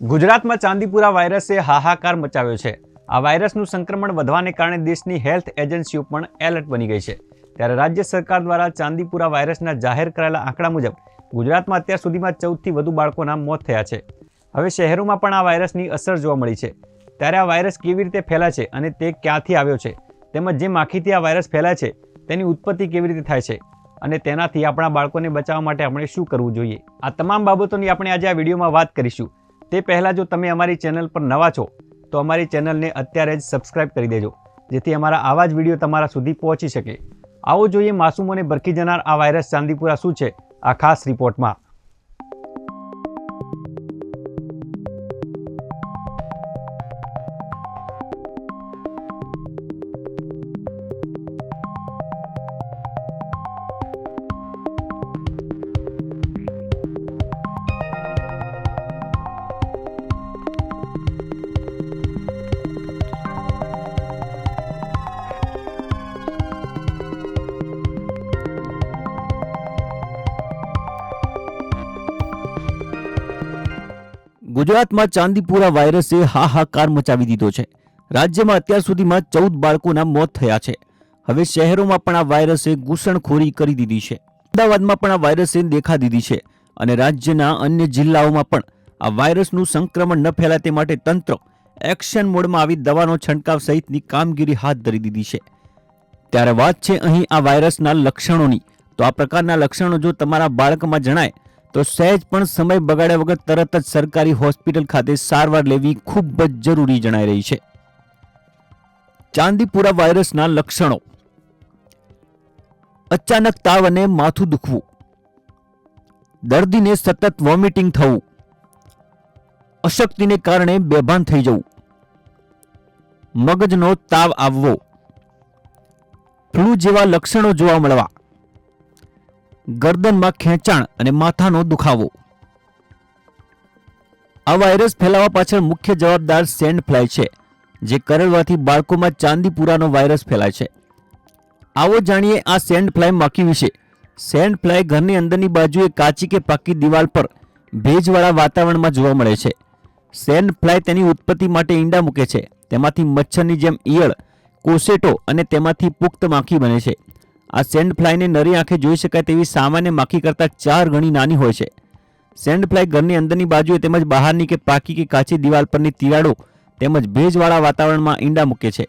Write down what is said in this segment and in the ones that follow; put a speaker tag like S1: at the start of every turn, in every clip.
S1: ગુજરાતમાં ચાંદીપુરા વાયરસે હાહાકાર મચાવ્યો છે। આ વાયરસનું સંક્રમણ વધવાને કારણે દેશની હેલ્થ એજન્સીઓ પણ એલર્ટ બની ગઈ છે। ત્યારે રાજ્ય સરકાર દ્વારા ચાંદીપુરા વાયરસના જાહેર કરાયેલા આંકડા મુજબ ગુજરાતમાં અત્યાર સુધીમાં 14 થી વધુ બાળકોના મોત થયા છે। હવે શહેરોમાં પણ આ વાયરસની અસર જોવા મળી છે। ત્યારે આ વાયરસ કેવી રીતે ફેલાય છે અને તે ક્યાંથી આવ્યો છે, તેમજ જે માખીથી આ વાયરસ ફેલાય છે તેની ઉત્પત્તિ કેવી રીતે થાય છે અને તેનાથી આપણા બાળકોને બચાવવા માટે આપણે શું કરવું જોઈએ, આ તમામ બાબતોની આપણે આજે આ વિડીયોમાં વાત કરીશું। તે પહેલાં જો તમે અમારી ચેનલ પર નવા છો તો અમારી ચેનલને અત્યારે જ સબસ્ક્રાઇબ કરી દેજો, જેથી અમારા આવા જ વિડીયો તમારા સુધી પહોંચી શકે। આવો જોઈએ માસૂમોને ભરખી જનાર આ વાયરસ ચાંદીપુરા શું છે આ ખાસ રિપોર્ટમાં।
S2: ગુજરાતમાં ચાંદીપુરા વાયરસે હાહાકાર મચાવી દીધો છે। રાજ્યમાં અત્યાર સુધીમાં 14 બાળકોના મોત થયા છે। હવે શહેરોમાં પણ આ વાયરસે ઘૂસણખોરી કરી દીધી છે। અમદાવાદમાં પણ આ વાયરસે દેખા દીધી છે અને રાજ્યના અન્ય જિલ્લાઓમાં પણ આ વાયરસનું સંક્રમણ ન ફેલાય તે માટે તંત્ર એક્શન મોડમાં આવી દવાનો છંટકાવ સહિતની કામગીરી હાથ ધરી દીધી છે। ત્યારે વાત છે અહીં આ વાયરસના લક્ષણોની, તો આ પ્રકારના લક્ષણો જો તમારા બાળકમાં જણાય તો સહેજ પણ સમય બગાડ્યા વગર તરત જ સરકારી હોસ્પિટલ ખાતે સારવાર લેવી ખૂબ જ જરૂરી જણાઈ રહી છે। ચાંદીપુરા વાયરસના લક્ષણો: અચાનક તાવ અને માથું દુખવું, દર્દીને સતત વોમિટિંગ થવું, અશક્તિને કારણે બેભાન થઈ જવું, મગજનો તાવ આવવો, ફ્લૂ જેવા લક્ષણો જોવા મળવા, ગરદનમાં ખેંચાણ અને માથાનો દુખાવો। આ વાયરસ ફેલાવા પાછળ મુખ્ય જવાબદાર સેન્ડ ફ્લાય છે, જે કરડવાથી બાળકોમાં ચાંદીપુરાનો વાયરસ ફેલાય છે। આવો જાણીએ આ સેન્ડ ફ્લાય માખી વિશે। સેન્ડ ફ્લાય ઘરની અંદરની બાજુએ કાચી કે પાકી દિવાલ પર ભેજવાળા વાતાવરણમાં જોવા મળે છે। સેન્ડ ફ્લાય તેની ઉત્પત્તિ માટે ઈંડા મૂકે છે, તેમાંથી મચ્છરની જેમ ઈયળ, કોસેટો અને તેમાંથી પુખ્ત માખી બને છે। આ સેન્ડ ફ્લાયને નરી આંખે જોઈ શકાય તેવી સામાન્ય માખી કરતાં 4 ગણી નાની હોય છે। સેન્ડ ફ્લાય ઘરની અંદરની બાજુએ તેમજ બહારની કે પાકી કે કાચી દિવાલ પરની તિરાડો તેમજ ભેજવાળા વાતાવરણમાં ઈંડા મૂકે છે।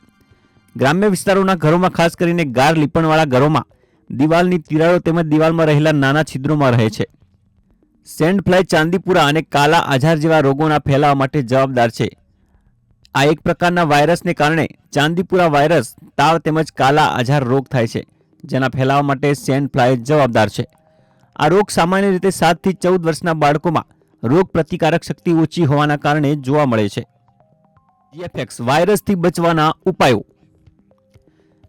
S2: ગ્રામ્ય વિસ્તારોના ઘરોમાં, ખાસ કરીને ગાર લીપણવાળા ઘરોમાં, દિવાલની તિરાડો તેમજ દિવાલમાં રહેલા નાના છિદ્રોમાં રહે છે। સેન્ડ ફ્લાય ચાંદીપુરા અને કાલા આઝાર જેવા રોગોના ફેલાવા માટે જવાબદાર છે। આ એક પ્રકારના વાયરસને કારણે ચાંદીપુરા વાયરસ, તાવ તેમજ કાલા આઝાર રોગ થાય છે, જેના ફેલાવા માટે સેન્ડ ફ્લાય જવાબદાર છે। આ રોગ સામાન્ય રીતે 7 થી 14 વર્ષના બાળકોમાં રોગ પ્રતિકારક શક્તિ ઓછી હોવાના કારણે જોવા મળે છે। જીએફએક્સ વાયરસથી બચવાના ઉપાયો: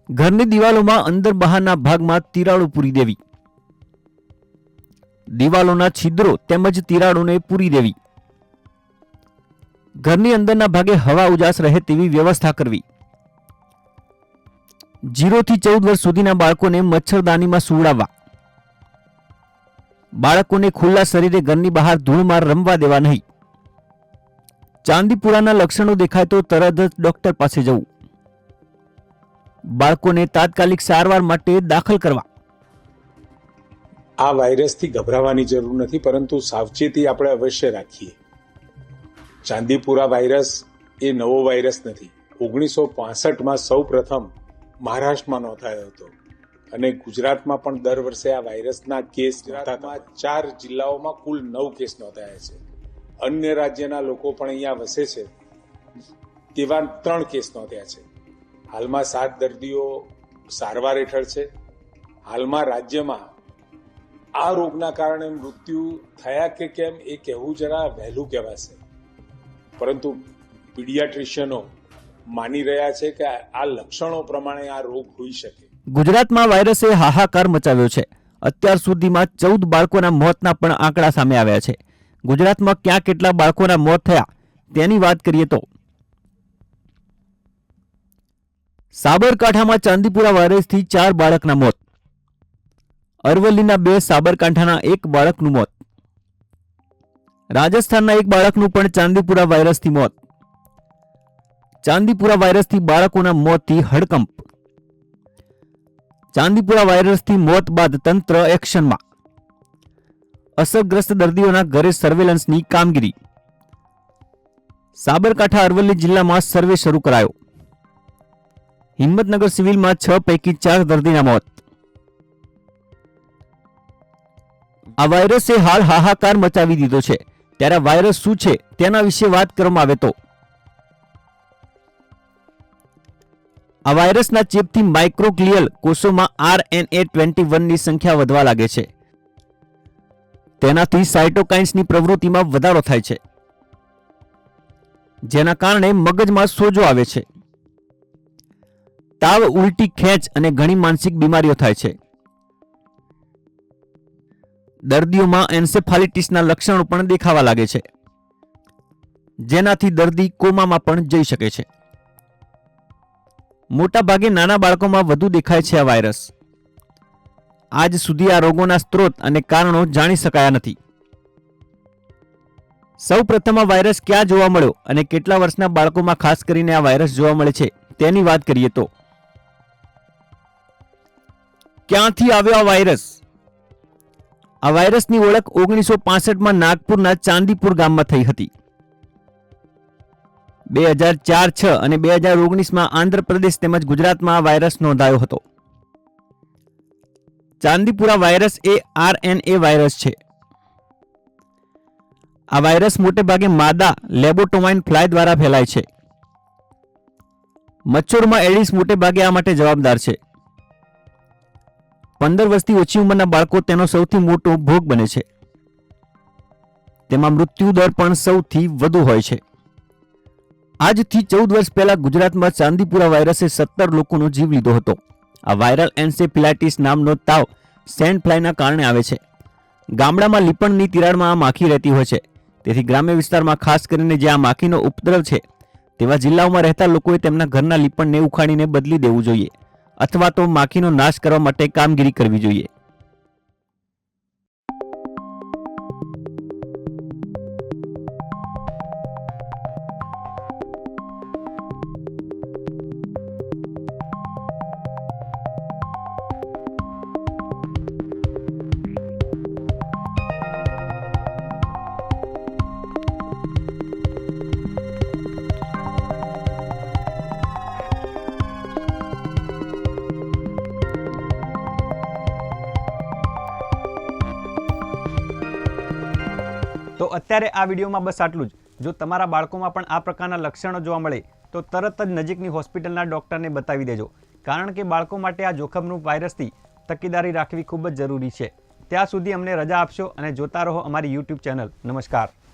S2: ઘરની દિવાલોમાં અંદર બહારના ભાગમાં તિરાડો પૂરી દેવી, દિવાલોના છિદ્રો તેમજ તિરાડોને પૂરી દેવી, ઘરની અંદરના ભાગે હવા ઉજાસ રહે તેવી વ્યવસ્થા કરવી, 0 થી 14 વર્ષ સુધીના બાળકોને મચ્છરદાનીમાં સુવડાવવા, બાળકોને ખુલ્લા શરીરે ઘરની બહાર ધૂળમાં રમવા દેવા નહીં, ચાંદીપુરાના લક્ષણો દેખાય તો તરત જ ડોક્ટર પાસે જવું, બાળકોને તાત્કાલિક સારવાર માટે દાખલ કરવા।
S3: આ વાયરસથી ગભરાવાની જરૂર નથી, પરંતુ સાવચેતી આપણે અવશ્ય રાખીએ। ચાંદીપુરા વાયરસ એ નવો વાયરસ નથી। 1965માં સૌ પ્રથમ મહારાષ્ટ્રમાં નોંધાયો હતો અને ગુજરાતમાં પણ દર વર્ષે આ વાયરસના કેસ નોંધાતા 4 જિલ્લાઓમાં કુલ 9 કેસ નોંધાયા છે। અન્ય રાજ્યના લોકો પણ અહીંયા વસે છે તેવા 3 કેસ નોંધ્યા છે। હાલમાં 7 દર્દીઓ સારવાર હેઠળ છે। હાલમાં રાજ્યમાં આ રોગના કારણે મૃત્યુ થયા કે કેમ એ કહેવું જરા વહેલું કહેવાશે, પરંતુ પીડિયાટ્રિશિયનો માની રહ્યા છે કે આ લક્ષણો પ્રમાણે આ રોગ હોઈ શકે।
S2: ગુજરાતમાં વાયરસે હાહાકાર મચાવ્યો છે। અત્યાર સુધીમાં 14 બાળકોના મોતના પણ આંકડા સામે આવ્યા છે। ગુજરાતમાં ક્યાં કેટલા બાળકોના મોત થયા તેની વાત કરીએ તો સાબરકાંઠામાં ચાંદીપુરા વાયરસથી 4 બાળકના મોત, અરવલ્લીના 2, સાબરકાંઠાના 1 બાળકનું મોત, રાજસ્થાનના એક બાળકનું પણ ચાંદીપુરા વાયરસથી મોત. ચાંદીપુરા વાયરસથી બાળકોના મોતથી હડકંપ. ચાંદીપુરા વાયરસથી મોત બાદ તંત્ર એક્શનમાં. અસરગ્રસ્ત દર્દીઓના ઘરે સર્વેલન્સની કામગીરી. સાબરકાંઠા અરવલ્લી જિલ્લામાં સર્વે શરૂ કરાયો. હિંમતનગર સિવિલમાં 6 પૈકી 4 દર્દીના મોત. આ વાયરસે હાલ હાહાકાર મચાવી દીધો છે. ત્યારે આ વાયરસ શું છે તેના વિશે વાત કરવામાં આવે તો આ વાયરસના ચેપથી માઇક્રોગ્લિયલ કોષોમાં RNA-21 ની સંખ્યા વધવા લાગે છે. તેનાથી સાયટોકાઇન્સની પ્રવૃત્તિમાં વધારો થાય છે, જેના કારણે મગજમાં સોજો આવે છે. તાવ, ઉલટી, ખેંચ અને ઘણી માનસિક બીમારીઓ થાય છે. દર્દીઓમાં એન્સેફાલિટિસના લક્ષણો પણ દેખાવા લાગે છે, જેનાથી દર્દી કોમામાં પણ જઈ શકે છે. મોટા ભાગે નાના બાળકોમાં વધુ દેખાય છે આ વાયરસ. આજ સુધી આ રોગોના સ્ત્રોત અને કારણો જાણી શકાયા નથી. સૌ પ્રથમ આ વાયરસ ક્યાં જોવા મળ્યો અને કેટલા વર્ષના બાળકોમાં ખાસ કરીને આ વાયરસ જોવા મળે છે તેની વાત કરીએ તો ક્યાંથી આવ્યો આ વાયરસ? આ વાયરસની ઓળખ 1965માં નાગપુરના ચાંદીપુર ગામમાં થઈ હતી. 2004, 6 અને 2019માં આંધ્રપ્રદેશ તેમજ ગુજરાતમાં આ વાયરસ નોંધાયો હતો. ચાંદીપુરા વાયરસ એ RNA વાયરસ છે. આ વાયરસ મોટે ભાગે માદા લેબોટોમાઇન ફ્લાય દ્વારા ફેલાય છે. મચ્છરોમાં એડિસ મોટે ભાગે આ માટે જવાબદાર છે. 15 વર્ષથી ઓછી ઉંમરના બાળકો તેનો સૌથી મોટો ભોગ બને છે. તેમાં મૃત્યુ દર પણ સૌથી વધુ હોય છે. આજથી 14 વર્ષ પહેલા ગુજરાતમાં ચાંદીપુરા વાયરસે 17 લોકોનો જીવ લીધો હતો. આ વાયરલ એન્સેફેલાઇટિસ નામનો તાવ સેન્ડ ફ્લાયના કારણે આવે છે. ગામડામાં લીપણની તિરાડમાં આ માખી રહેતી હોય છે. તેથી ગ્રામ્ય વિસ્તારમાં ખાસ કરીને જ્યાં માખીનો ઉપદ્રવ છે તેવા જિલ્લાઓમાં રહેતા લોકોએ તેમના ઘરના લીપણને ઉખાડીને બદલી દેવું જોઈએ અથવા તો માખીનો નાશ કરવા માટે કામગીરી કરવી જોઈએ.
S1: તો અત્યારે આ વિડીયોમાં બસ આટલું જ. જો તમારા બાળકોમાં પણ આ પ્રકારના લક્ષણો જોવા મળે તો તરત જ નજીકની હોસ્પિટલના ડૉક્ટરને બતાવી દેજો, કારણ કે બાળકો માટે આ જોખમરૂપ વાયરસથી તકેદારી રાખવી ખૂબ જ જરૂરી છે. ત્યાં સુધી અમને રજા આપશો અને જોતા રહો અમારી YouTube ચેનલ. નમસ્કાર.